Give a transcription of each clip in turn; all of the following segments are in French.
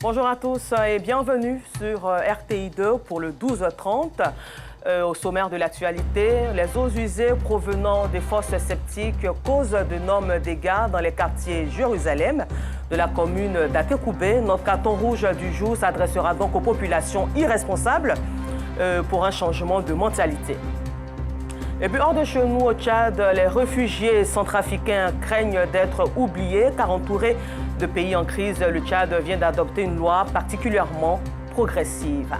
Bonjour à tous et bienvenue sur RTI 2 pour le 12h30. Au sommaire de l'actualité, les eaux usées provenant des fosses septiques causent d'énormes dégâts dans les quartiers Jérusalem de la commune d'Atekoubé. Notre carton rouge du jour s'adressera donc aux populations irresponsables pour un changement de mentalité. Et puis hors de chez nous au Tchad, les réfugiés centrafricains craignent d'être oubliés car entourés de pays en crise, le Tchad vient d'adopter une loi particulièrement progressive.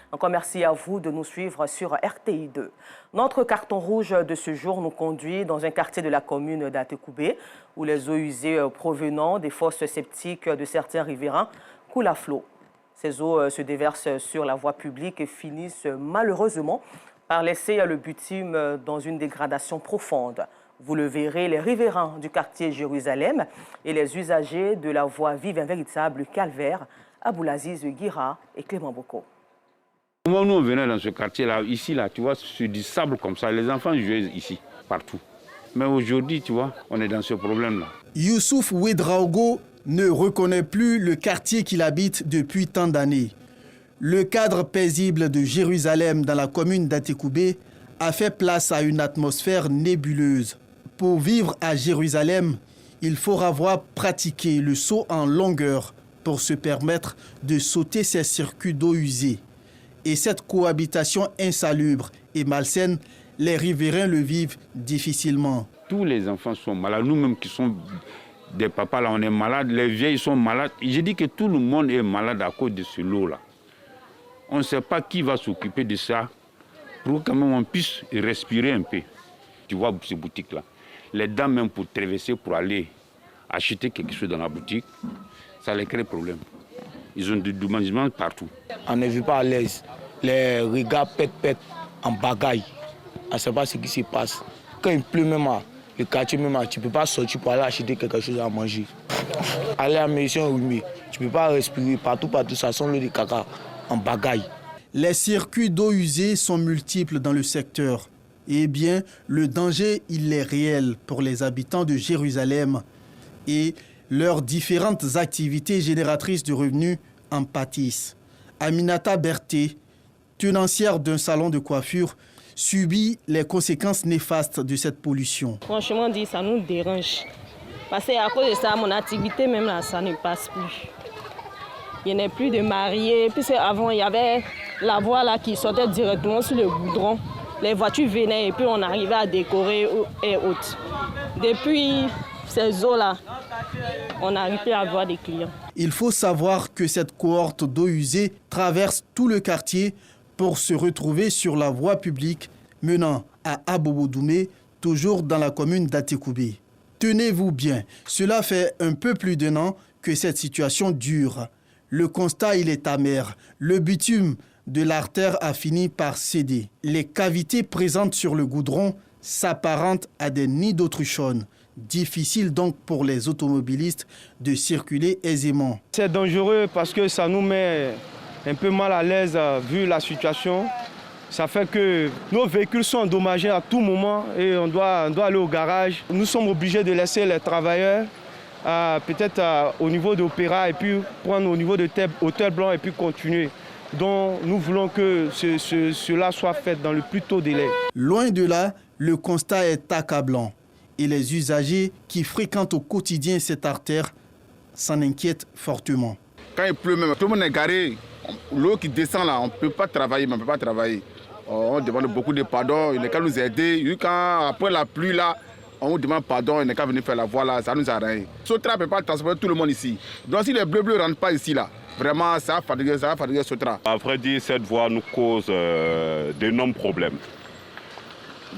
Encore merci à vous de nous suivre sur RTI 2. Notre carton rouge de ce jour nous conduit dans un quartier de la commune d'Atekoubé où les eaux usées provenant des fosses septiques de certains riverains coulent à flot. Ces eaux se déversent sur la voie publique et finissent malheureusement par laisser le bitume dans une dégradation profonde. Vous le verrez, les riverains du quartier Jérusalem et les usagers de la voie vivent un véritable calvaire. Aboulaziz Guira et Clément Boko. Comment nous on venait dans ce quartier-là, ici, là, tu vois, sur du sable comme ça, les enfants jouaient ici, partout. Mais aujourd'hui, tu vois, on est dans ce problème-là. Youssouf Ouedraogo ne reconnaît plus le quartier qu'il habite depuis tant d'années. Le cadre paisible de Jérusalem dans la commune d'Atekoubé a fait place à une atmosphère nébuleuse. Pour vivre à Jérusalem, il faut avoir pratiqué le saut en longueur pour se permettre de sauter ces circuits d'eau usée. Et cette cohabitation insalubre et malsaine, les riverains le vivent difficilement. Tous les enfants sont malades, nous-mêmes qui sommes des papas, là, on est malades, les vieilles sont malades. J'ai dit que tout le monde est malade à cause de ce lot-là. On ne sait pas qui va s'occuper de ça pour que on puisse respirer un peu. Tu vois ces boutiques-là. Les dames, même pour traverser, pour aller acheter quelque chose dans la boutique, ça les crée problème. Ils ont du déménagement partout. On ne vit pas à l'aise. Les regards pètent en bagaille. On ne sait pas ce qui se passe. Quand il pleut même, le quartier même, tu ne peux pas sortir pour aller acheter quelque chose à manger. Aller à la maison, oui, tu ne peux pas respirer partout, ça sent le caca en bagaille. Les circuits d'eau usée sont multiples dans le secteur. Eh bien, le danger, il est réel pour les habitants de Jérusalem et leurs différentes activités génératrices de revenus en pâtissent. Aminata Berté, tenancière d'un salon de coiffure, subit les conséquences néfastes de cette pollution. Franchement dit, ça nous dérange. Parce qu'à cause de ça, mon activité même là, ça ne passe plus. Il n'y en a plus de mariés. Puis avant, il y avait la voie là qui sortait directement sur le goudron. Les voitures venaient et puis on arrivait à décorer et autres. Depuis ces eaux-là, on n'arrive plus à voir des clients. Il faut savoir que cette cohorte d'eau usée traverse tout le quartier pour se retrouver sur la voie publique menant à Abobodoumé, toujours dans la commune d'Atekoubé. Tenez-vous bien, cela fait un peu plus d'1 an que cette situation dure. Le constat, il est amer. Le bitume de l'artère a fini par céder. Les cavités présentes sur le goudron s'apparentent à des nids d'autruchonnes. Difficile donc pour les automobilistes de circuler aisément. C'est dangereux parce que ça nous met un peu mal à l'aise vu la situation. Ça fait que nos véhicules sont endommagés à tout moment et on doit aller au garage. Nous sommes obligés de laisser les travailleurs peut-être au niveau d'Opéra et puis prendre au niveau de Hôtel Blanc et puis continuer. Donc nous voulons que cela soit fait dans le plus tôt délai. Loin de là, le constat est accablant et les usagers qui fréquentent au quotidien cette artère s'en inquiètent fortement. Quand il pleut même, tout le monde est garé. L'eau qui descend là, on ne peut pas travailler, mais on ne peut pas travailler. On demande beaucoup de pardon, il n'est qu'à nous aider. Après la pluie là, on vous demande pardon, il n'est qu'à venir faire la voie là, ça nous arrange. Sotra ne peut pas transporter tout le monde ici. Donc si les bleus ne rentrent pas ici là, vraiment ça va fatiguer Sotra. À vrai dire, cette voie nous cause d'énormes problèmes.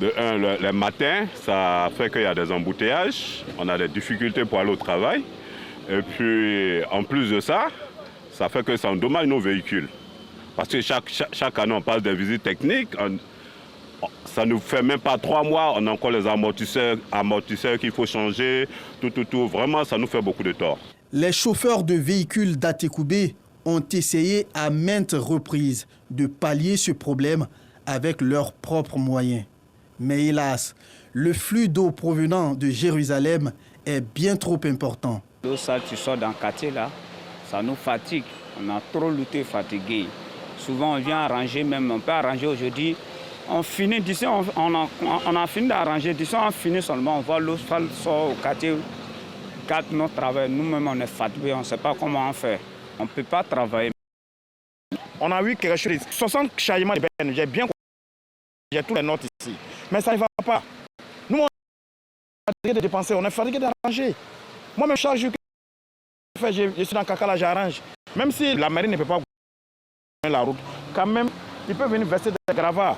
De un, le matin, ça fait qu'il y a des embouteillages, on a des difficultés pour aller au travail. Et puis en plus de ça, ça fait que ça endommage nos véhicules. Parce que chaque année, on passe des visites techniques. Ça ne nous fait même pas 3 mois, on a encore les amortisseurs qu'il faut changer, tout. Vraiment, ça nous fait beaucoup de tort. Les chauffeurs de véhicules d'Atekoubé ont essayé à maintes reprises de pallier ce problème avec leurs propres moyens. Mais hélas, le flux d'eau provenant de Jérusalem est bien trop important. L'eau sale, tu sors dans le quartier là, Ça nous fatigue. On a trop lutté, fatigué. Souvent, on vient arranger même. On peut arranger aujourd'hui. On finit d'ici, on a fini d'arranger. D'ici, on finit seulement. On voit l'eau sort au quartier. Garde notre travail. Nous-mêmes, on est fatigués. On ne sait pas comment on fait. On ne peut pas travailler. On a eu quelque chose, 60 chargements de peine. J'ai bien compris. J'ai tous les notes ici. Mais ça ne va pas. Nous, on est fatigués de dépenser. On est fatigués d'arranger. Moi-même, chaque jour que je suis dans Kakala, j'arrange. Même si la mairie ne peut pas la route, quand même, ils peuvent venir verser des gravats.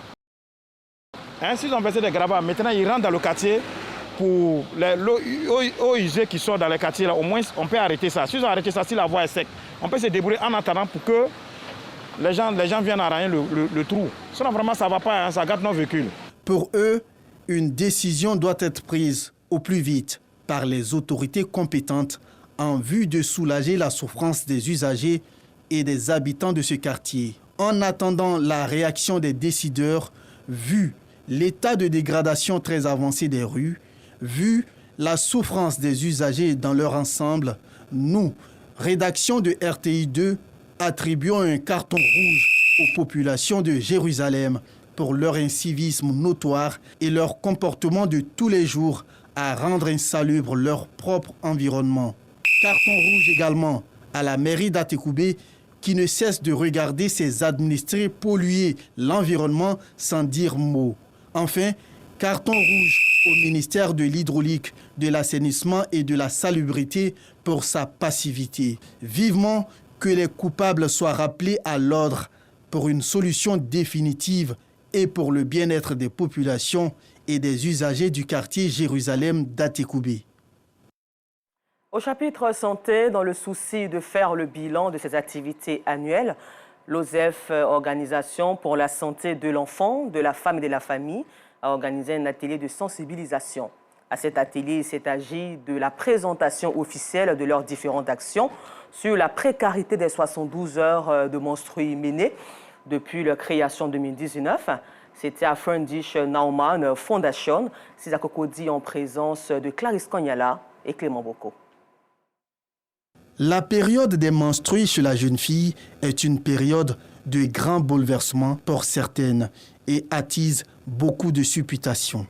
Hein, s'ils ont versé des gravats, maintenant ils rentrent dans le quartier pour l'eau usée qui sort dans les quartiers. Là, au moins, on peut arrêter ça. S'ils ont arrêté ça, si la voie est sec, on peut se débrouiller en attendant pour que les gens viennent arranger le trou. Sinon, vraiment, ça ne va pas, hein, ça gâte nos véhicules. Pour eux, une décision doit être prise au plus vite par les autorités compétentes en vue de soulager la souffrance des usagers et des habitants de ce quartier. En attendant la réaction des décideurs, vu l'état de dégradation très avancé des rues, vu la souffrance des usagers dans leur ensemble, nous, rédaction de RTI 2, attribuons un carton rouge aux populations de Jérusalem pour leur incivisme notoire et leur comportement de tous les jours à rendre insalubre leur propre environnement. Carton rouge également à la mairie d'Atekoubé qui ne cesse de regarder ses administrés polluer l'environnement sans dire mot. Enfin, carton rouge au ministère de l'Hydraulique, de l'Assainissement et de la Salubrité pour sa passivité. Vivement que les coupables soient rappelés à l'ordre pour une solution définitive et pour le bien-être des populations et des usagers du quartier Jérusalem d'Atekoubé. Au chapitre santé, dans le souci de faire le bilan de ses activités annuelles, l'OSEF, Organisation pour la santé de l'enfant, de la femme et de la famille, a organisé un atelier de sensibilisation. À cet atelier, il s'est agi de la présentation officielle de leurs différentes actions sur la précarité des 72 heures de menstrues menées depuis leur création en 2019. C'était à Friendship Naumann Foundation, César Cocody en présence de Clarisse Konyala et Clément Boko. La période des menstrues chez la jeune fille est une période de grand bouleversement pour certaines et attise beaucoup de supputations.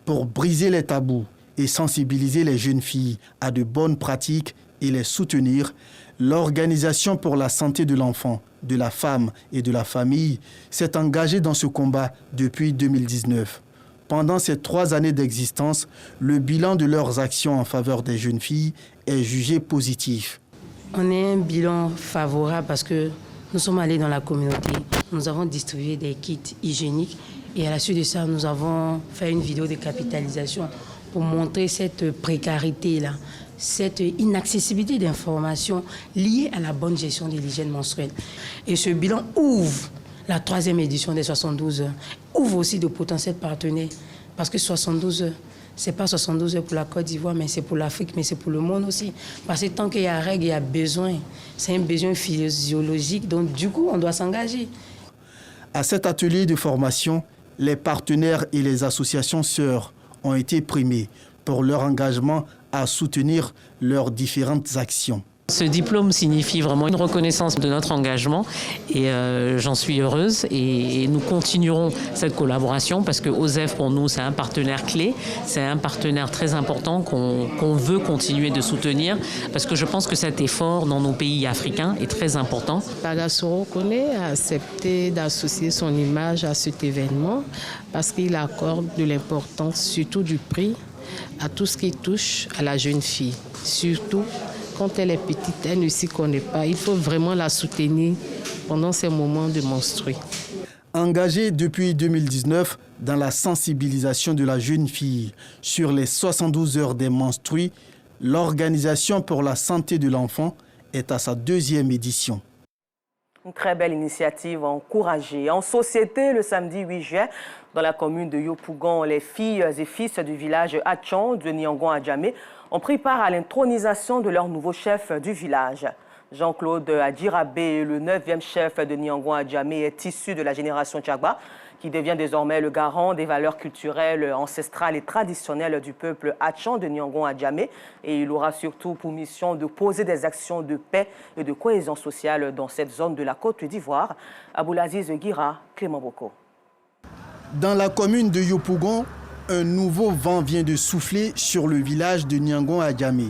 Pour briser les tabous et sensibiliser les jeunes filles à de bonnes pratiques et les soutenir, l'Organisation pour la santé de l'enfant, de la femme et de la famille s'est engagée dans ce combat depuis 2019. Pendant ces 3 années d'existence, le bilan de leurs actions en faveur des jeunes filles est jugé positif. On est un bilan favorable parce que nous sommes allés dans la communauté, nous avons distribué des kits hygiéniques et à la suite de ça, nous avons fait une vidéo de capitalisation pour montrer cette précarité-là, cette inaccessibilité d'informations liées à la bonne gestion de l'hygiène menstruelle. Et ce bilan ouvre la 3e édition des 72 heures, ouvre aussi de potentiels partenaires parce que 72 heures, ce n'est pas 72 heures pour la Côte d'Ivoire, mais c'est pour l'Afrique, mais c'est pour le monde aussi. Parce que tant qu'il y a règle, il y a besoin. C'est un besoin physiologique, donc du coup, on doit s'engager. À cet atelier de formation, les partenaires et les associations sœurs ont été primés pour leur engagement à soutenir leurs différentes actions. Ce diplôme signifie vraiment une reconnaissance de notre engagement et j'en suis heureuse et nous continuerons cette collaboration parce que OSEF pour nous c'est un partenaire clé, c'est un partenaire très important qu'on veut continuer de soutenir parce que je pense que cet effort dans nos pays africains est très important. Pagasoro Kone a accepté d'associer son image à cet événement parce qu'il accorde de l'importance, surtout du prix, à tout ce qui touche à la jeune fille, surtout quand elle est petite, elle ne s'y connaît pas. Il faut vraiment la soutenir pendant ces moments de menstrues. Engagée depuis 2019 dans la sensibilisation de la jeune fille sur les 72 heures des menstrues, l'Organisation pour la santé de l'enfant est à sa 2e édition. Une très belle initiative encouragée. En société, le samedi 8 juin, dans la commune de Yopougon, les filles et fils du village Hachon de Niangon à Djamé ont pris part à l'intronisation de leur nouveau chef du village. Jean-Claude Adjirabé, le 9e chef de Niangon Adjamé, est issu de la génération Tchagba, qui devient désormais le garant des valeurs culturelles, ancestrales et traditionnelles du peuple Hatchan de Niangon Adjamé. Et il aura surtout pour mission de poser des actions de paix et de cohésion sociale dans cette zone de la Côte d'Ivoire. Aboulaziz Guira, Clément Boko. Dans la commune de Yopougon, un nouveau vent vient de souffler sur le village de Niangon Adjamé.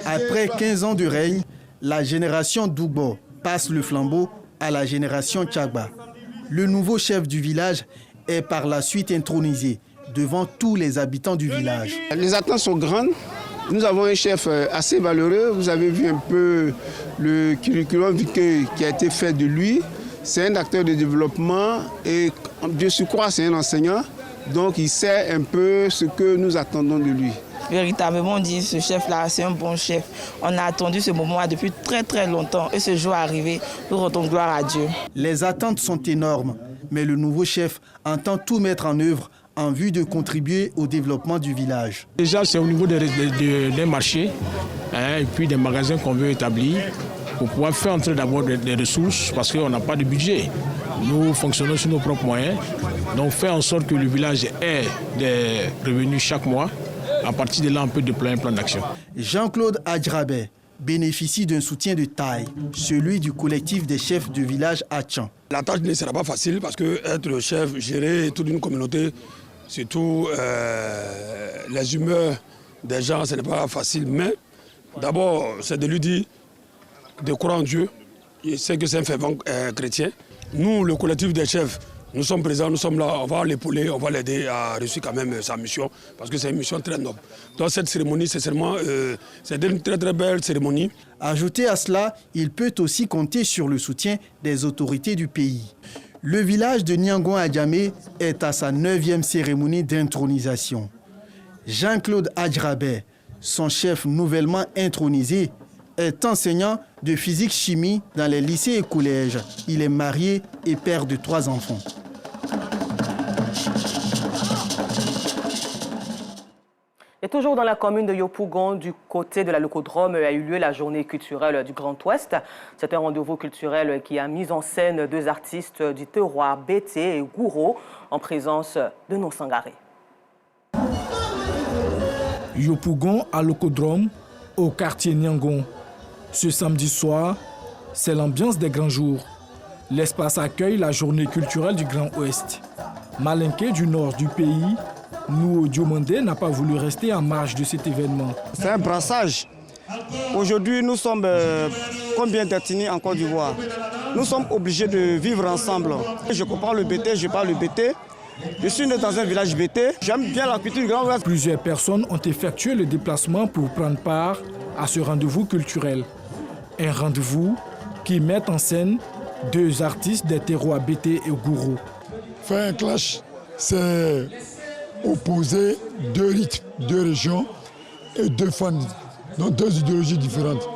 Après 15 ans de règne, la génération Dougbo passe le flambeau à la génération Tchagba. Le nouveau chef du village est par la suite intronisé devant tous les habitants du village. Les attentes sont grandes. Nous avons un chef assez valeureux. Vous avez vu un peu le curriculum qui a été fait de lui. C'est un acteur de développement et de surcroît, c'est un enseignant. Donc il sait un peu ce que nous attendons de lui. Véritablement, on dit ce chef-là, c'est un bon chef. On a attendu ce moment-là depuis très longtemps et ce jour est arrivé. Nous rendons gloire à Dieu. Les attentes sont énormes, mais le nouveau chef entend tout mettre en œuvre en vue de contribuer au développement du village. Déjà, c'est au niveau des marchés et puis des magasins qu'on veut établir pour pouvoir faire entrer d'abord des ressources parce qu'on n'a pas de budget. Nous fonctionnons sur nos propres moyens, donc faire en sorte que le village ait des revenus chaque mois. À partir de là, on peut déployer un plan d'action. Jean-Claude Adjirabé bénéficie d'un soutien de taille, celui du collectif des chefs de village Hatchan. La tâche ne sera pas facile parce que être le chef, gérer toute une communauté, surtout les humeurs des gens, ce n'est pas facile. Mais d'abord, c'est de lui dire de croire en Dieu. Je sais que c'est un fervent chrétien. Nous, le collectif des chefs, nous sommes présents, nous sommes là, on va l'épauler, on va l'aider à réussir quand même sa mission, parce que c'est une mission très noble. Donc cette cérémonie, c'est une très belle cérémonie. Ajouté à cela, il peut aussi compter sur le soutien des autorités du pays. Le village de Niangon Adjamé est à sa 9e cérémonie d'intronisation. Jean-Claude Adjirabé, son chef nouvellement intronisé, est enseignant de physique-chimie dans les lycées et collèges. Il est marié et père de 3 enfants. Et toujours dans la commune de Yopougon, du côté de la Locodrome, a eu lieu la journée culturelle du Grand Ouest. C'est un rendez-vous culturel qui a mis en scène 2 artistes du terroir Bété et Gouro en présence de nos Sangaré. Yopougon à Locodrome, au quartier Niangon. Ce samedi soir, c'est l'ambiance des grands jours. L'espace accueille la journée culturelle du Grand Ouest. Malinké du nord du pays, Nouo Diomandé n'a pas voulu rester en marge de cet événement. C'est un brassage. Aujourd'hui, nous sommes combien d'ethnies en Côte d'Ivoire? Nous sommes obligés de vivre ensemble. Je comprends le BT, je parle le BT. Je suis né dans un village BT. J'aime bien la culture du Grand Ouest. Plusieurs personnes ont effectué le déplacement pour prendre part à ce rendez-vous culturel. Un rendez-vous qui met en scène 2 artistes des terroirs Bété et Gouro. Faire un clash, c'est opposer 2 rythmes, 2 régions et 2 fans, donc 2 idéologies différentes.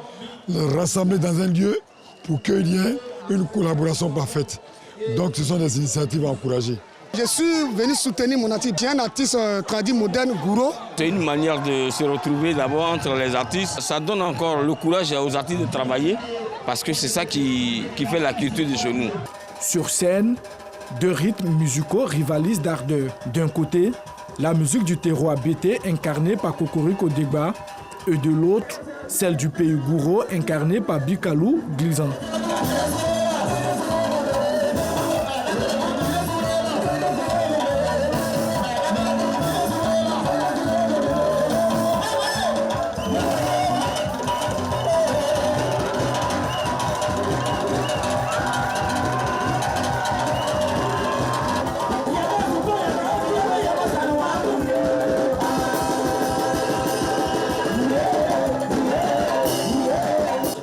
Les rassembler dans un lieu pour qu'il y ait une collaboration parfaite. Donc ce sont des initiatives à encourager. Je suis venu soutenir mon artiste. J'ai un artiste traduit moderne, Gouro. C'est une manière de se retrouver d'abord entre les artistes. Ça donne encore le courage aux artistes de travailler parce que c'est ça qui fait la culture de chez nous. Sur scène, 2 rythmes musicaux rivalisent d'ardeur. D'un côté, la musique du terroir Bété incarnée par Cocorico Degba et de l'autre, celle du pays Gouro incarnée par Bikalou Glizan.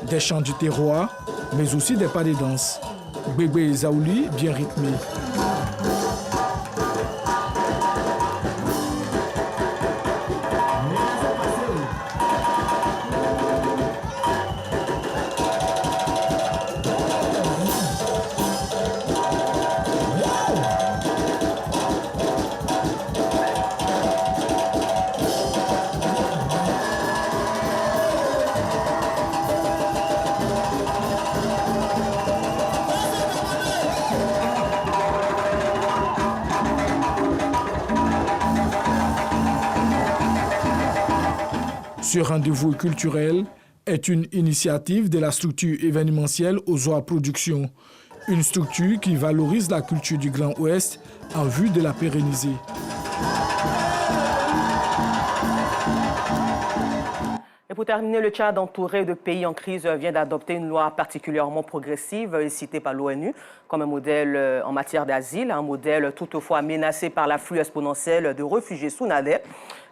Des chants du terroir, mais aussi des pas de danse. Bébé et Zaouli bien rythmés. Ce rendez-vous culturel est une initiative de la structure événementielle Ozoa Productions, une structure qui valorise la culture du Grand Ouest en vue de la pérenniser. Et pour terminer, le Tchad, entouré de pays en crise, vient d'adopter une loi particulièrement progressive, citée par l'ONU comme un modèle en matière d'asile, un modèle toutefois menacé par l'afflux exponentiel de réfugiés sounadais.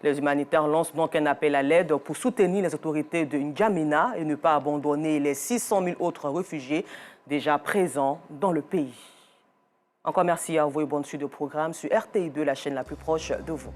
Les humanitaires lancent donc un appel à l'aide pour soutenir les autorités de N'Djamena et ne pas abandonner les 600 000 autres réfugiés déjà présents dans le pays. Encore merci à vous et bonne suite de programme sur RTI2, la chaîne la plus proche de vous.